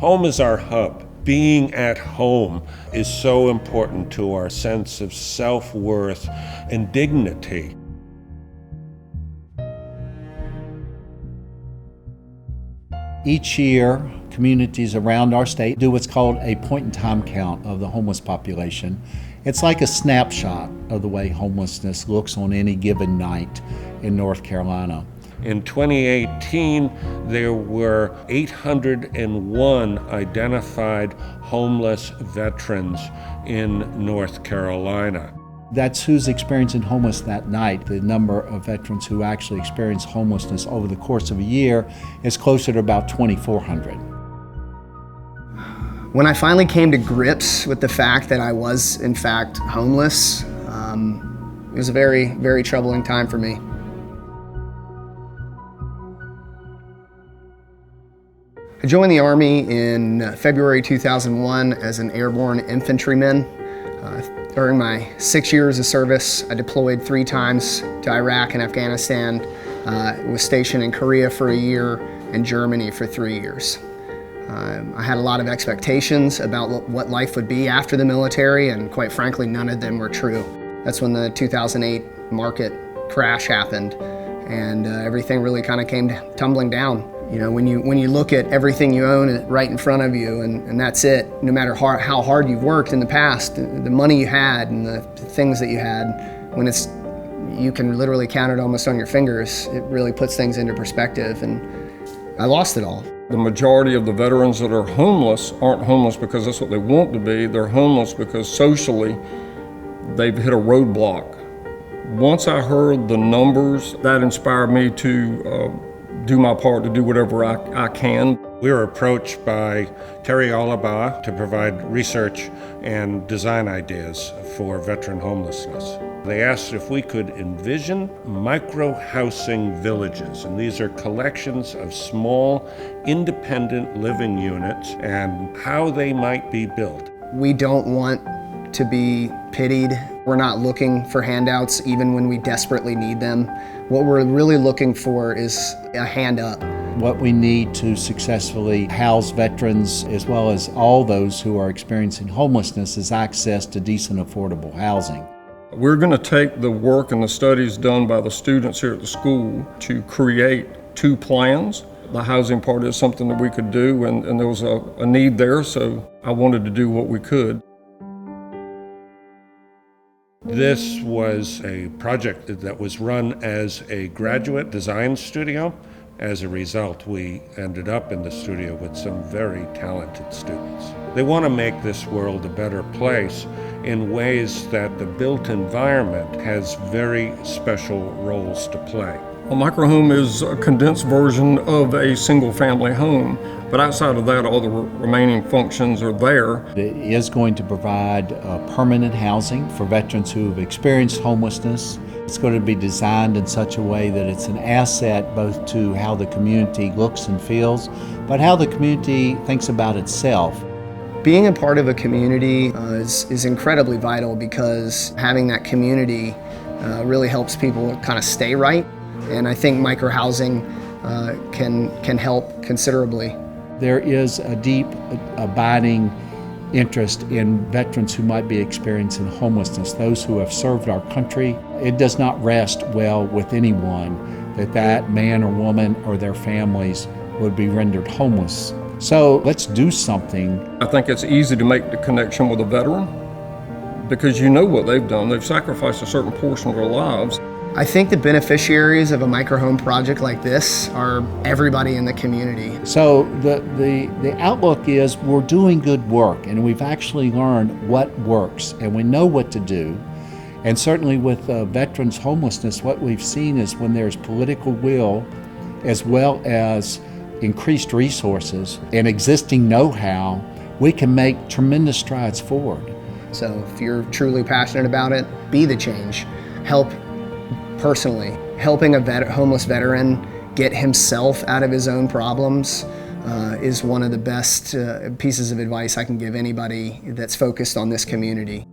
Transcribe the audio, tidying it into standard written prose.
Home is our hub. Being at home is so important to our sense of self-worth and dignity. Each year, communities around our state do what's called a point-in-time count of the homeless population. It's like a snapshot of the way homelessness looks on any given night in North Carolina. In 2018, there were 801 identified homeless veterans in North Carolina. That's who's experiencing homeless that night. The number of veterans who actually experience homelessness over the course of a year is closer to about 2,400. When I finally came to grips with the fact that I was, in fact, homeless, it was a very, very troubling time for me. I joined the Army in February 2001 as an airborne infantryman. During my 6 years of service, I deployed 3 times to Iraq and Afghanistan, was stationed in Korea for a year, and Germany for 3 years. I had a lot of expectations about what life would be after the military, and quite frankly, none of them were true. That's when the 2008 market crash happened, and everything really kind of came tumbling down. You know, when you look at everything you own right in front of you, and that's it, no matter how hard you've worked in the past, the money you had and the things that you had, when you can literally count it almost on your fingers, it really puts things into perspective, and I lost it all. The majority of the veterans that are homeless aren't homeless because that's what they want to be. They're homeless because socially they've hit a roadblock. Once I heard the numbers, that inspired me to do my part, to do whatever I can. We were approached by Terry Olibaugh to provide research and design ideas for veteran homelessness. They asked if we could envision micro-housing villages, and these are collections of small, independent living units and how they might be built. We don't want to be pitied. We're not looking for handouts even when we desperately need them. What we're really looking for is a hand up. What we need to successfully house veterans, as well as all those who are experiencing homelessness, is access to decent, affordable housing. We're going to take the work and the studies done by the students here at the school to create 2 plans. The housing part is something that we could do, and there was a need there, so I wanted to do what we could. This was a project that was run as a graduate design studio. As a result, we ended up in the studio with some very talented students. They want to make this world a better place in ways that the built environment has very special roles to play. A microhome is a condensed version of a single-family home, but outside of that, all the remaining functions are there. It is going to provide permanent housing for veterans who have experienced homelessness. It's going to be designed in such a way that it's an asset both to how the community looks and feels, but how the community thinks about itself. Being a part of a community is incredibly vital, because having that community really helps people kind of stay right. And I think microhousing can help considerably. There is a deep, abiding interest in veterans who might be experiencing homelessness, those who have served our country. It does not rest well with anyone that man or woman or their families would be rendered homeless. So let's do something. I think it's easy to make the connection with a veteran because you know what they've done. They've sacrificed a certain portion of their lives. I think the beneficiaries of a microhome project like this are everybody in the community. So the outlook is we're doing good work, and we've actually learned what works, and we know what to do. And certainly with veterans homelessness, what we've seen is when there's political will, as well as increased resources and existing know-how, we can make tremendous strides forward. So if you're truly passionate about it, be the change. Help personally. Helping a homeless veteran get himself out of his own problems is one of the best pieces of advice I can give anybody that's focused on this community.